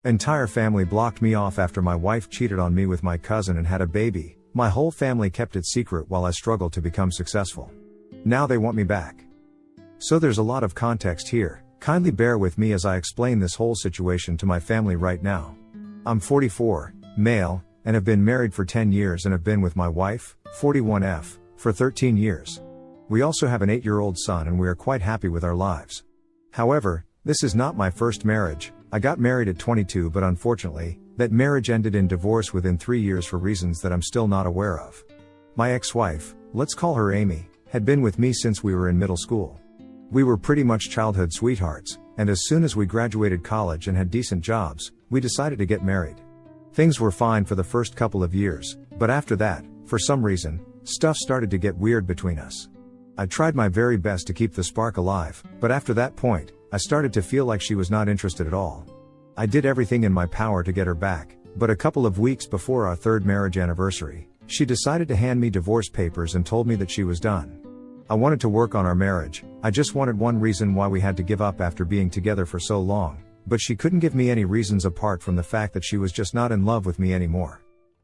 Entire family blocked me off after my wife cheated on me with my cousin and had a baby. My whole family kept it secret while I struggled to become successful. Now they want me back. So there's a lot of context here. Kindly bear with me as I explain this whole situation to my family right now. I'm 44, male, and have been married for 10 years and have been with my wife, 41F, for 13 years. We also have an 8-year-old son and we are quite happy with our lives. However, this is not my first marriage. I got married at 22, but unfortunately, that marriage ended in divorce within 3 years for reasons that I'm still not aware of. My ex-wife, let's call her Amy, had been with me since we were in middle school. We were pretty much childhood sweethearts, and as soon as we graduated college and had decent jobs, we decided to get married. Things were fine for the first couple of years, but after that, for some reason, stuff started to get weird between us. I tried my very best to keep the spark alive, but after that point, I started to feel like she was not interested at all. I did everything in my power to get her back, but a couple of weeks before our 3rd marriage anniversary, she decided to hand me divorce papers and told me that she was done. I wanted to work on our marriage. I just wanted one reason why we had to give up after being together for so long, but she couldn't give me any reasons apart from the fact that she was just not in love with me anymore.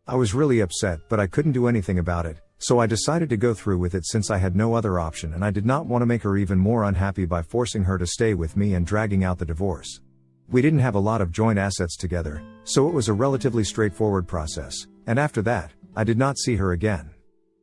I was really upset, but I couldn't do anything about it, so I decided to go through with it since I had no other option and I did not want to make her even more unhappy by forcing her to stay with me and dragging out the divorce. We didn't have a lot of joint assets together, so it was a relatively straightforward process, and after that, I did not see her again.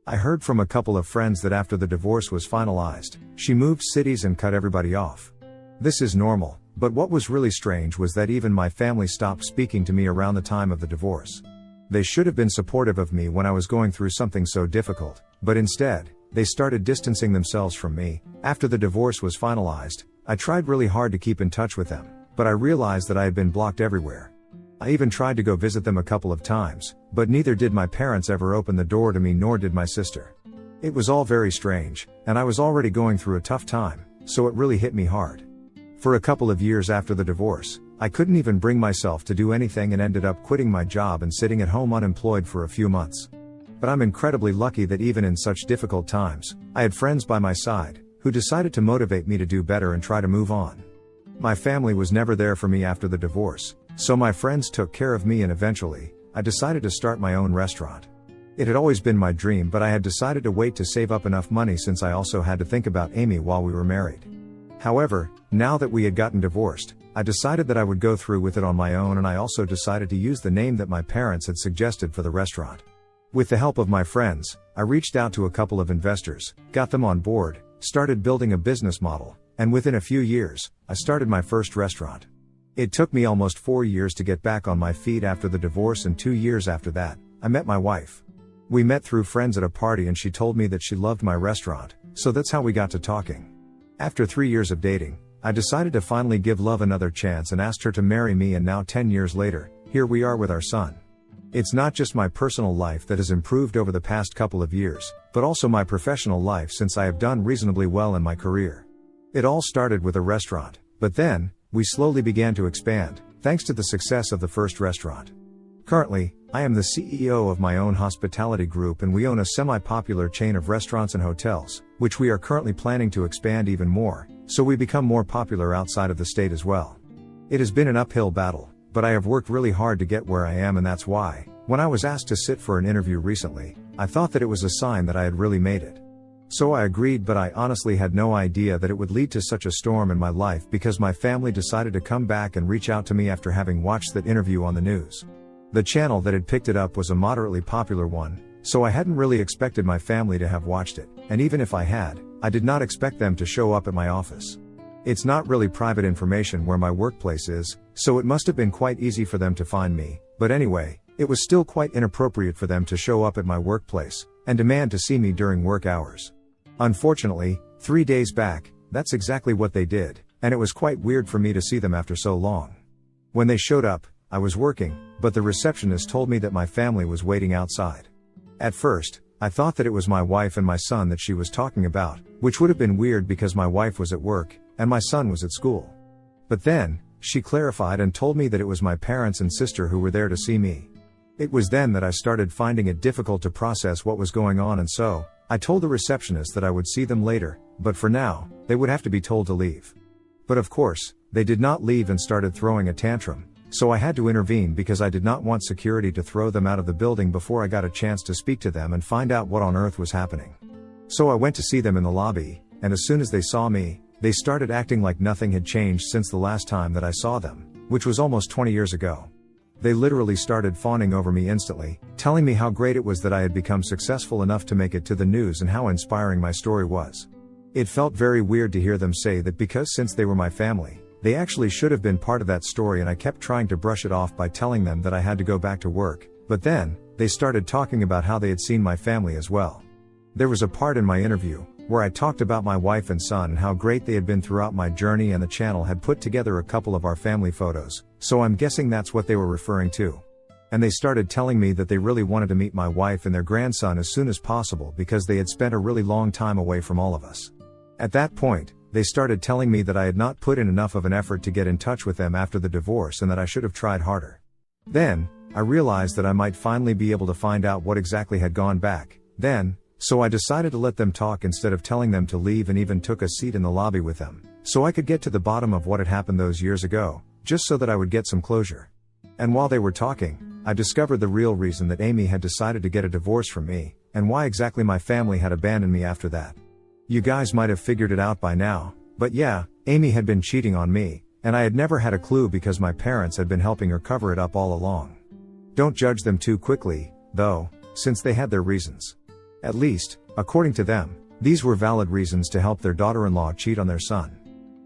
I heard from a couple of friends that after the divorce was finalized, she moved cities and cut everybody off. This is normal, but what was really strange was that even my family stopped speaking to me around the time of the divorce. They should have been supportive of me when I was going through something so difficult, but instead, they started distancing themselves from me. After the divorce was finalized, I tried really hard to keep in touch with them, but I realized that I had been blocked everywhere. I even tried to go visit them a couple of times, but neither did my parents ever open the door to me nor did my sister. It was all very strange, and I was already going through a tough time, so it really hit me hard. For a couple of years after the divorce, I couldn't even bring myself to do anything and ended up quitting my job and sitting at home unemployed for a few months. But I'm incredibly lucky that even in such difficult times, I had friends by my side, who decided to motivate me to do better and try to move on. My family was never there for me after the divorce, so my friends took care of me and eventually, I decided to start my own restaurant. It had always been my dream, but I had decided to wait to save up enough money since I also had to think about Amy while we were married. However, now that we had gotten divorced, I decided that I would go through with it on my own, and I also decided to use the name that my parents had suggested for the restaurant. With the help of my friends, I reached out to a couple of investors, got them on board, started building a business model, and within a few years, I started my first restaurant. It took me almost 4 years to get back on my feet after the divorce, and 2 years after that, I met my wife. We met through friends at a party and she told me that she loved my restaurant, so that's how we got to talking. After 3 years of dating, I decided to finally give love another chance and asked her to marry me, and now 10 years later, here we are with our son. It's not just my personal life that has improved over the past couple of years, but also my professional life since I have done reasonably well in my career. It all started with a restaurant, but then, we slowly began to expand, thanks to the success of the first restaurant. Currently, I am the CEO of my own hospitality group, and we own a semi-popular chain of restaurants and hotels, which we are currently planning to expand even more, so we become more popular outside of the state as well. It has been an uphill battle, but I have worked really hard to get where I am, and that's why, when I was asked to sit for an interview recently, I thought that it was a sign that I had really made it. So I agreed, but I honestly had no idea that it would lead to such a storm in my life, because my family decided to come back and reach out to me after having watched that interview on the news. The channel that had picked it up was a moderately popular one, so I hadn't really expected my family to have watched it, and even if I had, I did not expect them to show up at my office. It's not really private information where my workplace is, so it must have been quite easy for them to find me, but anyway, it was still quite inappropriate for them to show up at my workplace and demand to see me during work hours. Unfortunately, 3 days back, that's exactly what they did, and it was quite weird for me to see them after so long. When they showed up, I was working, but the receptionist told me that my family was waiting outside. At first, I thought that it was my wife and my son that she was talking about, which would have been weird because my wife was at work, and my son was at school. But then, she clarified and told me that it was my parents and sister who were there to see me. It was then that I started finding it difficult to process what was going on, and so, I told the receptionist that I would see them later, but for now, they would have to be told to leave. But of course, they did not leave and started throwing a tantrum, So I had to intervene because I did not want security to throw them out of the building before I got a chance to speak to them and find out what on earth was happening. So I went to see them in the lobby, and as soon as they saw me, they started acting like nothing had changed since the last time that I saw them, which was almost 20 years ago. They literally started fawning over me instantly, telling me how great it was that I had become successful enough to make it to the news and how inspiring my story was. It felt very weird to hear them say that because since they were my family, they actually should have been part of that story, and I kept trying to brush it off by telling them that I had to go back to work, but then, they started talking about how they had seen my family as well. There was a part in my interview, where I talked about my wife and son and how great they had been throughout my journey, and the channel had put together a couple of our family photos, so I'm guessing that's what they were referring to. And they started telling me that they really wanted to meet my wife and their grandson as soon as possible because they had spent a really long time away from all of us. At that point, they started telling me that I had not put in enough of an effort to get in touch with them after the divorce and that I should have tried harder. Then, I realized that I might finally be able to find out what exactly had gone back then, so I decided to let them talk instead of telling them to leave, and even took a seat in the lobby with them, so I could get to the bottom of what had happened those years ago, just so that I would get some closure. And while they were talking, I discovered the real reason that Amy had decided to get a divorce from me, and why exactly my family had abandoned me after that. You guys might have figured it out by now, but yeah, Amy had been cheating on me, and I had never had a clue because my parents had been helping her cover it up all along. Don't judge them too quickly, though, since they had their reasons. At least, according to them, these were valid reasons to help their daughter-in-law cheat on their son.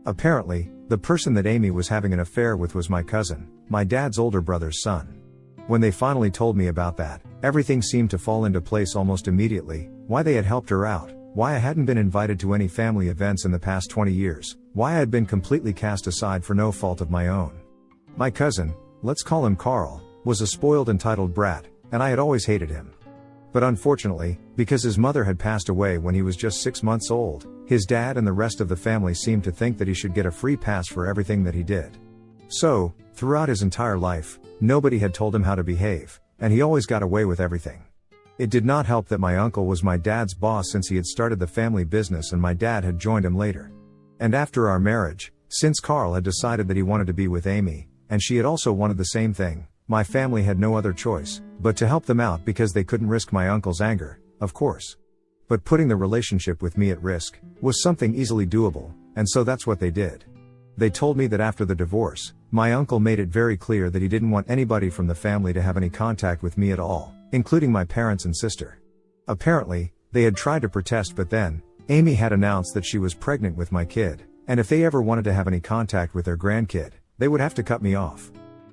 Apparently, the person that Amy was having an affair with was my cousin, my dad's older brother's son. When they finally told me about that, everything seemed to fall into place almost immediately: why they had helped her out, why I hadn't been invited to any family events in the past 20 years, why I had been completely cast aside for no fault of my own. My cousin, let's call him Carl, was a spoiled, entitled brat, and I had always hated him. But unfortunately, because his mother had passed away when he was just 6 months old, his dad and the rest of the family seemed to think that he should get a free pass for everything that he did. So, throughout his entire life, nobody had told him how to behave, and he always got away with everything. It did not help that my uncle was my dad's boss since he had started the family business and my dad had joined him later. And after our marriage, since Carl had decided that he wanted to be with Amy, and she had also wanted the same thing, my family had no other choice but to help them out because they couldn't risk my uncle's anger, of course. But putting the relationship with me at risk was something easily doable, and so that's what they did. They told me that after the divorce, my uncle made it very clear that he didn't want anybody from the family to have any contact with me at all, including my parents and sister. Apparently, they had tried to protest, but then, Amy had announced that she was pregnant with my kid, and if they ever wanted to have any contact with their grandkid, they would have to cut me off.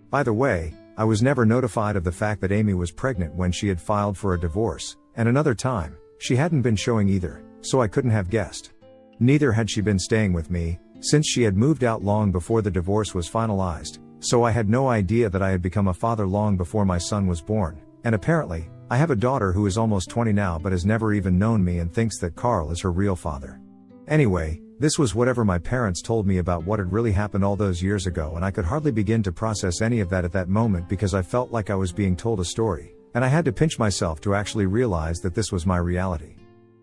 By the way, I was never notified of the fact that Amy was pregnant when she had filed for a divorce, and another time, she hadn't been showing either, so I couldn't have guessed. Neither had she been staying with me, since she had moved out long before the divorce was finalized, so I had no idea that I had become a father long before my son was born, and apparently, I have a daughter who is almost 20 now but has never even known me and thinks that Carl is her real father. Anyway, this was whatever my parents told me about what had really happened all those years ago, and I could hardly begin to process any of that at that moment because I felt like I was being told a story, and I had to pinch myself to actually realize that this was my reality.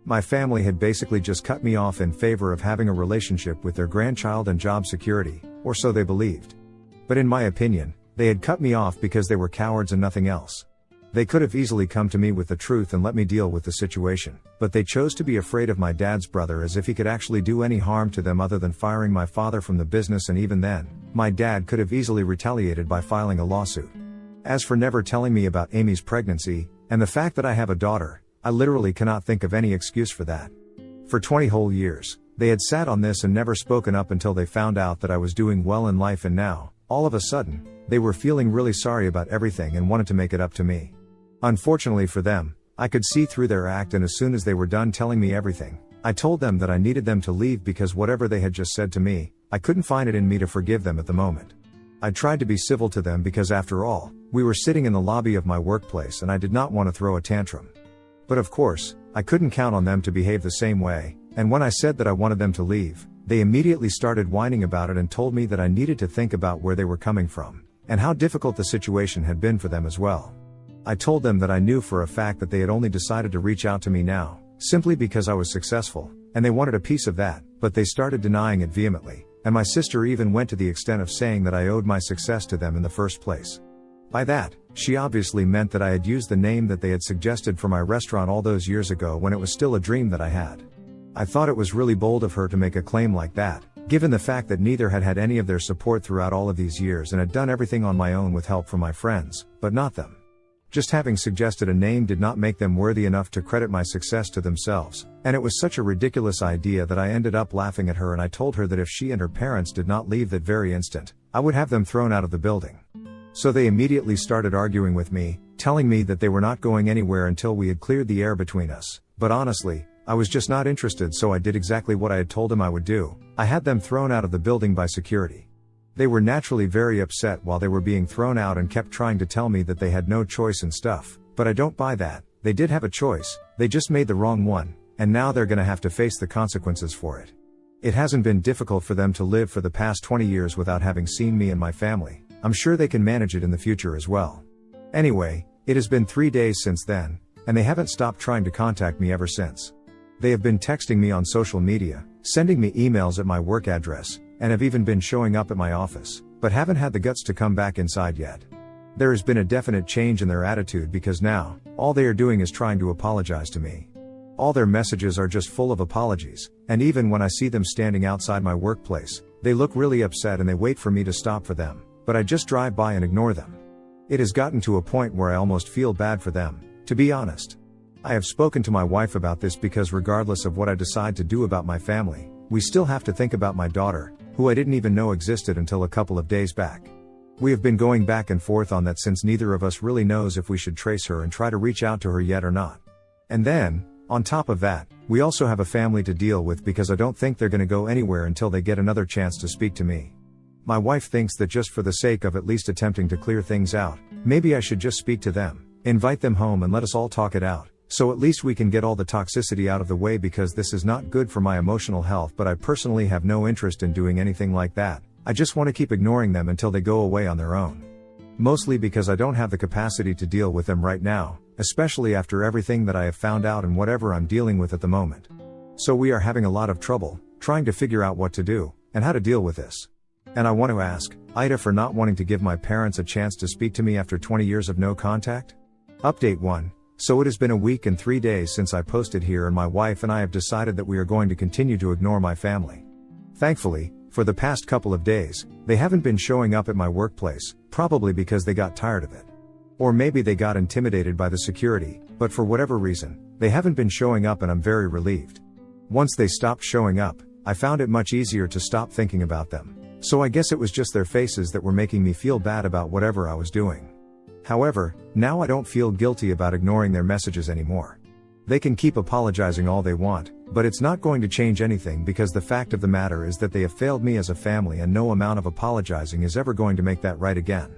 My family had basically just cut me off in favor of having a relationship with their grandchild and job security, or so they believed. But in my opinion, they had cut me off because they were cowards and nothing else. They could have easily come to me with the truth and let me deal with the situation, but they chose to be afraid of my dad's brother as if he could actually do any harm to them other than firing my father from the business, and even then, my dad could have easily retaliated by filing a lawsuit. As for never telling me about Amy's pregnancy, and the fact that I have a daughter, I literally cannot think of any excuse for that. For 20 whole years, they had sat on this and never spoken up until they found out that I was doing well in life, and now, all of a sudden, they were feeling really sorry about everything and wanted to make it up to me. Unfortunately for them, I could see through their act, and as soon as they were done telling me everything, I told them that I needed them to leave because whatever they had just said to me, I couldn't find it in me to forgive them at the moment. I tried to be civil to them because after all, we were sitting in the lobby of my workplace and I did not want to throw a tantrum. But of course, I couldn't count on them to behave the same way, and when I said that I wanted them to leave, they immediately started whining about it and told me that I needed to think about where they were coming from, and how difficult the situation had been for them as well. I told them that I knew for a fact that they had only decided to reach out to me now, simply because I was successful, and they wanted a piece of that, but they started denying it vehemently, and my sister even went to the extent of saying that I owed my success to them in the first place. By that, she obviously meant that I had used the name that they had suggested for my restaurant all those years ago when it was still a dream that I had. I thought it was really bold of her to make a claim like that, given the fact that neither had had any of their support throughout all of these years and had done everything on my own with help from my friends, but not them. Just having suggested a name did not make them worthy enough to credit my success to themselves, and it was such a ridiculous idea that I ended up laughing at her, and I told her that if she and her parents did not leave that very instant, I would have them thrown out of the building. So they immediately started arguing with me, telling me that they were not going anywhere until we had cleared the air between us, but honestly, I was just not interested, so I did exactly what I had told them I would do. I had them thrown out of the building by security. They were naturally very upset while they were being thrown out and kept trying to tell me that they had no choice and stuff, but I don't buy that. They did have a choice, they just made the wrong one, and now they're gonna have to face the consequences for it. It hasn't been difficult for them to live for the past 20 years without having seen me and my family. I'm sure they can manage it in the future as well. Anyway, it has been 3 days since then, and they haven't stopped trying to contact me ever since. They have been texting me on social media, sending me emails at my work address, and have even been showing up at my office, but haven't had the guts to come back inside yet. There has been a definite change in their attitude because now, all they are doing is trying to apologize to me. All their messages are just full of apologies, and even when I see them standing outside my workplace, they look really upset and they wait for me to stop for them, but I just drive by and ignore them. It has gotten to a point where I almost feel bad for them, to be honest. I have spoken to my wife about this because regardless of what I decide to do about my family, we still have to think about my daughter, who I didn't even know existed until a couple of days back. We have been going back and forth on that since neither of us really knows if we should trace her and try to reach out to her yet or not. And then, on top of that, we also have a family to deal with because I don't think they're gonna go anywhere until they get another chance to speak to me. My wife thinks that just for the sake of at least attempting to clear things out, maybe I should just speak to them, invite them home and let us all talk it out. So at least we can get all the toxicity out of the way because this is not good for my emotional health, but I personally have no interest in doing anything like that. I just want to keep ignoring them until they go away on their own. Mostly because I don't have the capacity to deal with them right now, especially after everything that I have found out and whatever I'm dealing with at the moment. So we are having a lot of trouble, trying to figure out what to do, and how to deal with this. And I want to ask, Ida for not wanting to give my parents a chance to speak to me after 20 years of no contact? Update 1. So it has been a week and 3 days since I posted here, and my wife and I have decided that we are going to continue to ignore my family. Thankfully, for the past couple of days, they haven't been showing up at my workplace, probably because they got tired of it. Or maybe they got intimidated by the security, but for whatever reason, they haven't been showing up and I'm very relieved. Once they stopped showing up, I found it much easier to stop thinking about them. So I guess it was just their faces that were making me feel bad about whatever I was doing. However, now I don't feel guilty about ignoring their messages anymore. They can keep apologizing all they want, but it's not going to change anything because the fact of the matter is that they have failed me as a family and no amount of apologizing is ever going to make that right again.